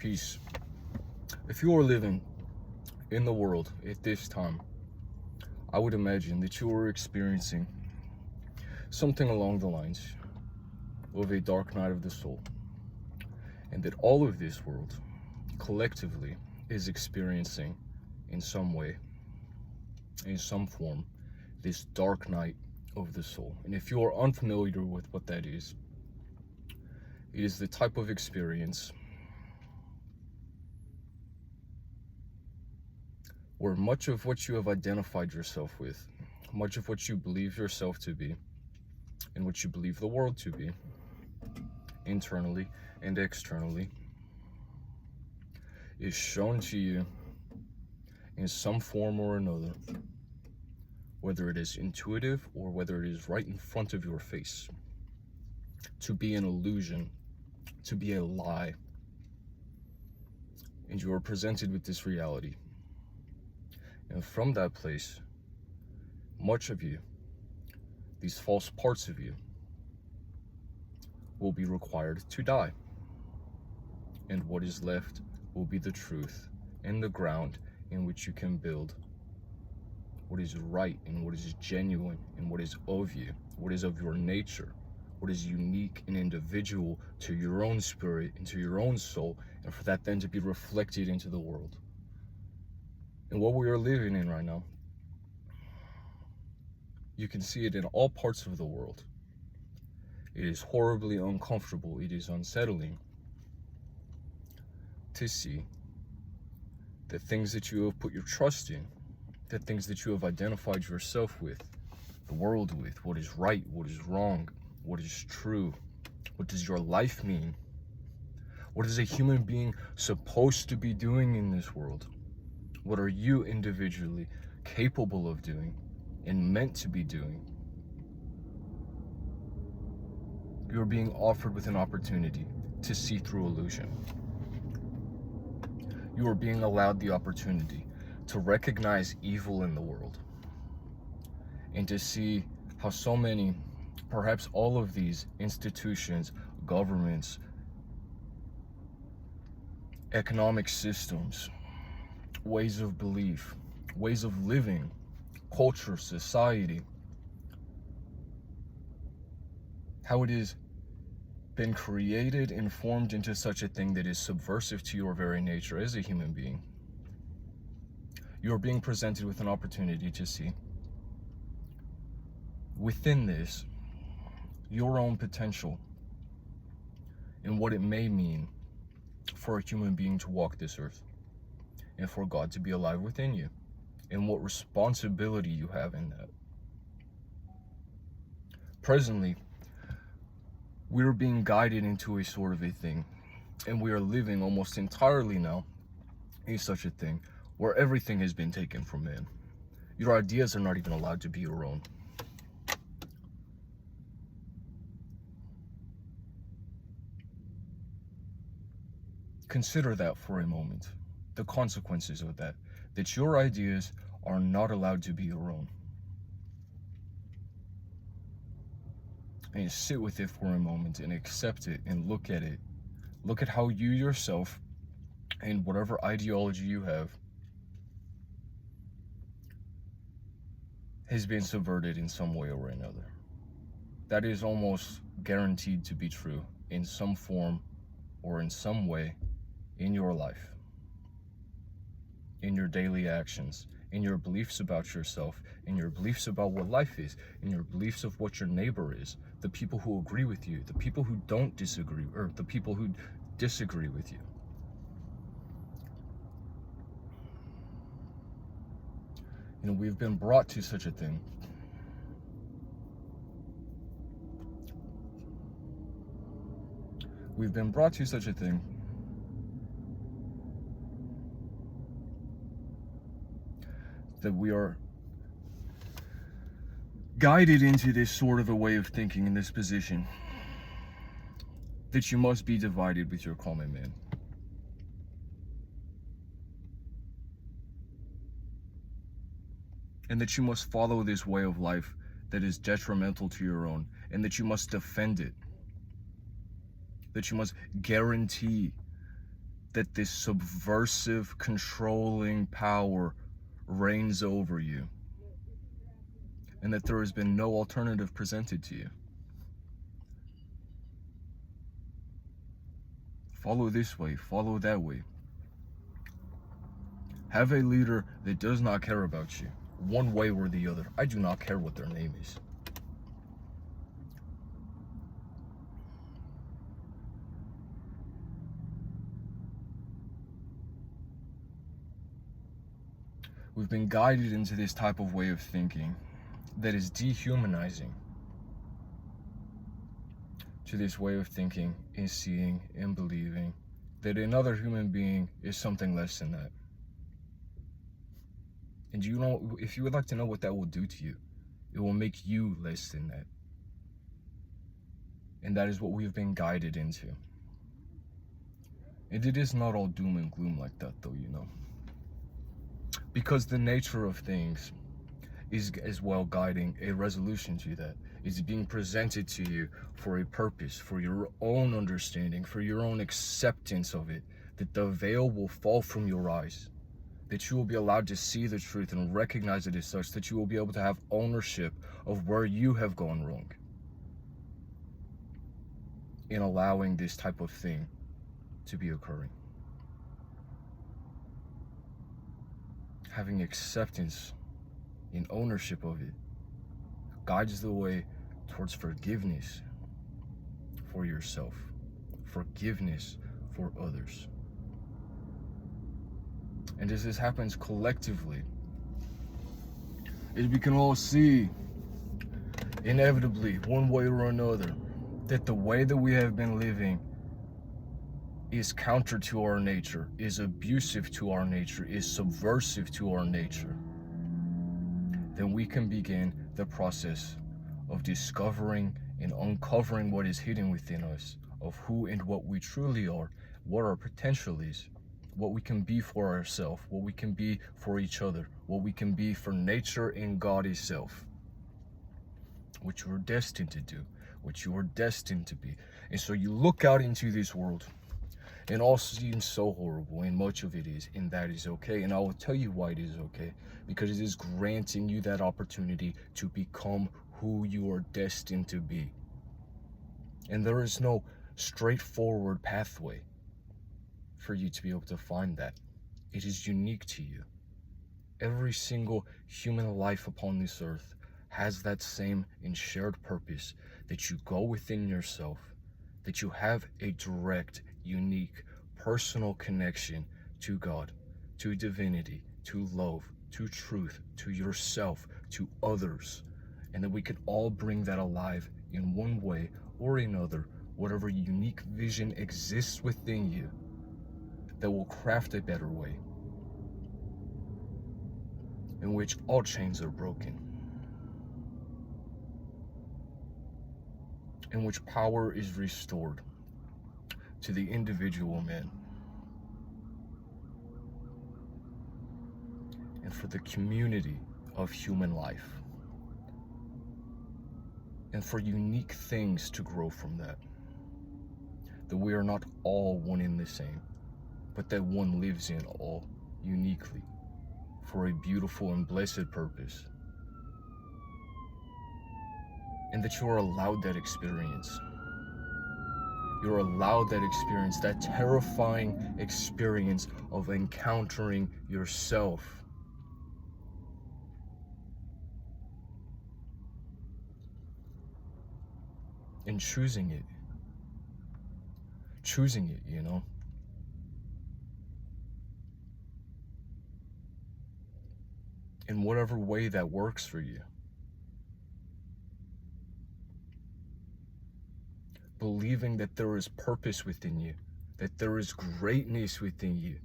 peace. If you are living in the world at this time, I would imagine that you are experiencing something along the lines of a dark night of the soul, and that all of this world collectively is experiencing in some way, in some form, this dark night of the soul. And if you are unfamiliar with what that is, it is the type of experience where much of what you have identified yourself with, much of what you believe yourself to be, and what you believe the world to be, internally and externally, is shown to you in some form or another, whether it is intuitive or whether it is right in front of your face, to be an illusion, to be a lie. And you are presented with this reality. And from that place, much of you, these false parts of you, will be required to die. And what is left will be the truth and the ground in which you can build what is right and what is genuine and what is of you, what is of your nature, what is unique and individual to your own spirit and to your own soul, and for that then to be reflected into the world. And what we are living in right now, you can see it in all parts of the world. It is horribly uncomfortable, it is unsettling to see the things that you have put your trust in, the things that you have identified yourself with, the world with, what is right, what is wrong, what is true, what does your life mean, what is a human being supposed to be doing in this world, what are you individually capable of doing and meant to be doing. You are being offered with an opportunity to see through illusion. You are being allowed the opportunity to recognize evil in the world and to see how so many, perhaps all of these institutions, governments, economic systems, ways of belief, ways of living, culture, society, how it is been created and formed into such a thing that is subversive to your very nature as a human being. You are being presented with an opportunity to see within this your own potential and what it may mean for a human being to walk this earth and for God to be alive within you, and what responsibility you have in that. Presently, we are being guided into a sort of a thing, and we are living almost entirely now in such a thing where everything has been taken from man. Your ideas are not even allowed to be your own. Consider that for a moment, the consequences of that your ideas are not allowed to be your own. And sit with it for a moment and accept it and look at it. Look at how you yourself and whatever ideology you have has been subverted in some way or another. That is almost guaranteed to be true in some form or in some way in your life, in your daily actions, in your beliefs about yourself, in your beliefs about what life is, in your beliefs of what your neighbor is, the people who agree with you, the people who don't disagree, or the people who disagree with you. You know, we've been brought to such a thing. We've been brought to such a thing that we are guided into this sort of a way of thinking in this position that you must be divided with your common man. And that you must follow this way of life that is detrimental to your own, and that you must defend it. That you must guarantee that this subversive, controlling power reigns over you, and that there has been no alternative presented to you. Follow this way, follow that way. Have a leader that does not care about you, one way or the other. I do not care what their name is. We've been guided into this type of way of thinking that is dehumanizing. To this way of thinking and seeing and believing that another human being is something less than that. And you know, if you would like to know what that will do to you, it will make you less than that. And that is what we've been guided into. And it is not all doom and gloom like that, though, you know. Because the nature of things is as well guiding a resolution to that. It's being presented to you for a purpose, for your own understanding, for your own acceptance of it, that the veil will fall from your eyes, that you will be allowed to see the truth and recognize it as such, that you will be able to have ownership of where you have gone wrong in allowing this type of thing to be occurring. Having acceptance and ownership of it guides the way towards forgiveness for yourself, forgiveness for others. And as this happens collectively, as we can all see, inevitably, one way or another, that the way that we have been living is counter to our nature, is abusive to our nature, is subversive to our nature, then we can begin the process of discovering and uncovering what is hidden within us, of who and what we truly are, what our potential is, what we can be for ourselves, what we can be for each other, what we can be for nature and God itself, what you are destined to do, what you are destined to be. And so you look out into this world, and all seems so horrible, and much of it is, and that is okay. And I will tell you why it is okay, because it is granting you that opportunity to become who you are destined to be. And there is no straightforward pathway for you to be able to find that. It is unique to you. Every single human life upon this earth has that same and shared purpose, that you go within yourself, that you have a direct, unique, personal connection to God, to divinity, to love, to truth, to yourself, to others, and that we can all bring that alive in one way or another, whatever unique vision exists within you, that will craft a better way in which all chains are broken, in which power is restored to the individual man, and for the community of human life, and for unique things to grow from that. That we are not all one in the same, but that one lives in all uniquely for a beautiful and blessed purpose. And that you are allowed that experience. You're allowed that experience, that terrifying experience of encountering yourself. And choosing it, you know. In whatever way that works for you. Believing that there is purpose within you, that there is greatness within you,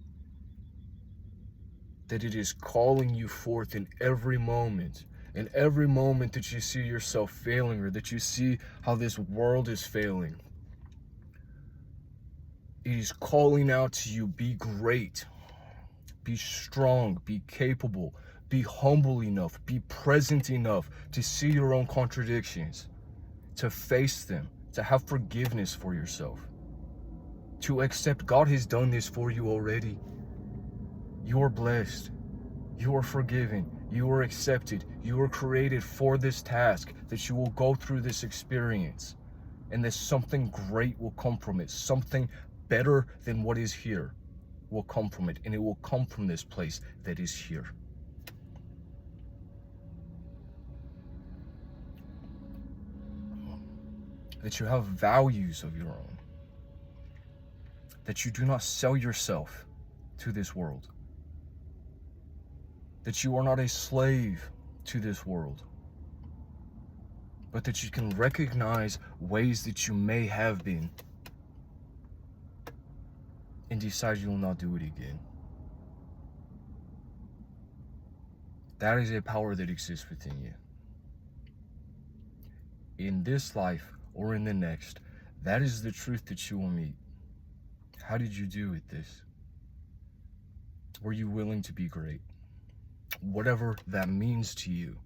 that it is calling you forth in every moment that you see yourself failing, or that you see how this world is failing. It is calling out to you, be great, be strong, be capable, be humble enough, be present enough to see your own contradictions, to face them, to have forgiveness for yourself. To accept God has done this for you already. You are blessed. You are forgiven. You are accepted. You are created for this task, that you will go through this experience, and that something great will come from it. Something better than what is here will come from it, and it will come from this place that is here. That you have values of your own. That you do not sell yourself to this world. That you are not a slave to this world. But that you can recognize ways that you may have been and decide you will not do it again. That is a power that exists within you. In this life or in the next, that is the truth that you will meet. How did you do with this? Were you willing to be great? Whatever that means to you.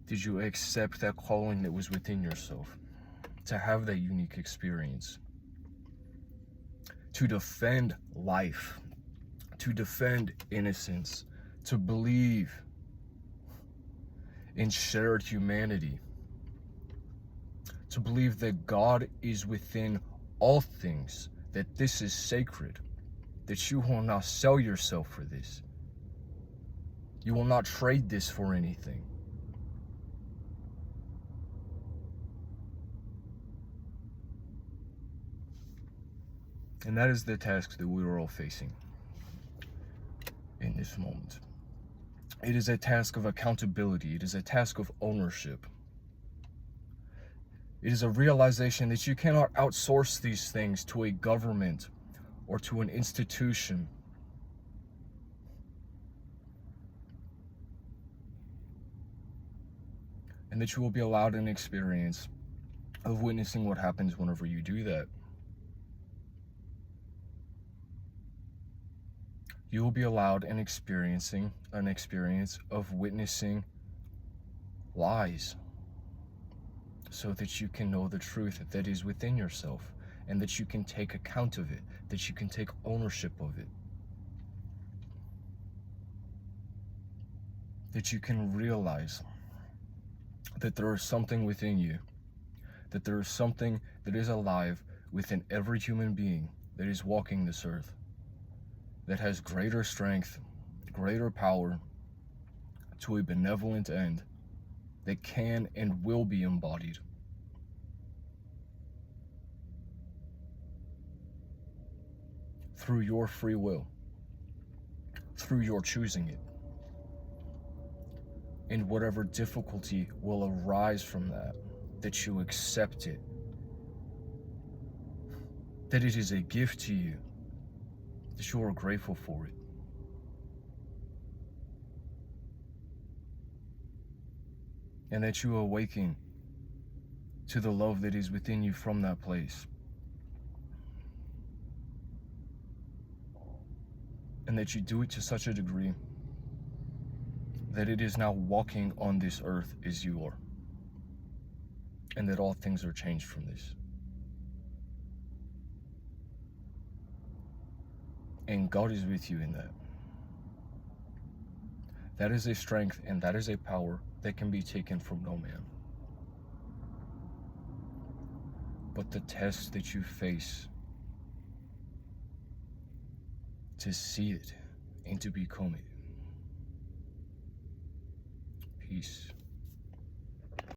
Did you accept that calling that was within yourself? To have that unique experience? To defend life? To defend innocence? To believe in shared humanity? To believe that God is within all things, that this is sacred, that you will not sell yourself for this. You will not trade this for anything. And that is the task that we are all facing in this moment. It is a task of accountability. It is a task of ownership. It is a realization that you cannot outsource these things to a government or to an institution. And that you will be allowed an experience of witnessing what happens whenever you do that. You will be allowed an experience of witnessing lies, so that you can know the truth that is within yourself, and that you can take account of it, that you can take ownership of it, that you can realize that there is something within you, that there is something that is alive within every human being that is walking this earth, that has greater strength, greater power to a benevolent end, that can and will be embodied. Through your free will, through your choosing it. And whatever difficulty will arise from that, that you accept it, that it is a gift to you, that you are grateful for it. And that you awaken to the love that is within you from that place. And that you do it to such a degree that it is now walking on this earth as you are. And that all things are changed from this. And God is with you in that. That is a strength and that is a power that can be taken from no man. But the test that you face to see it and to become it. Peace.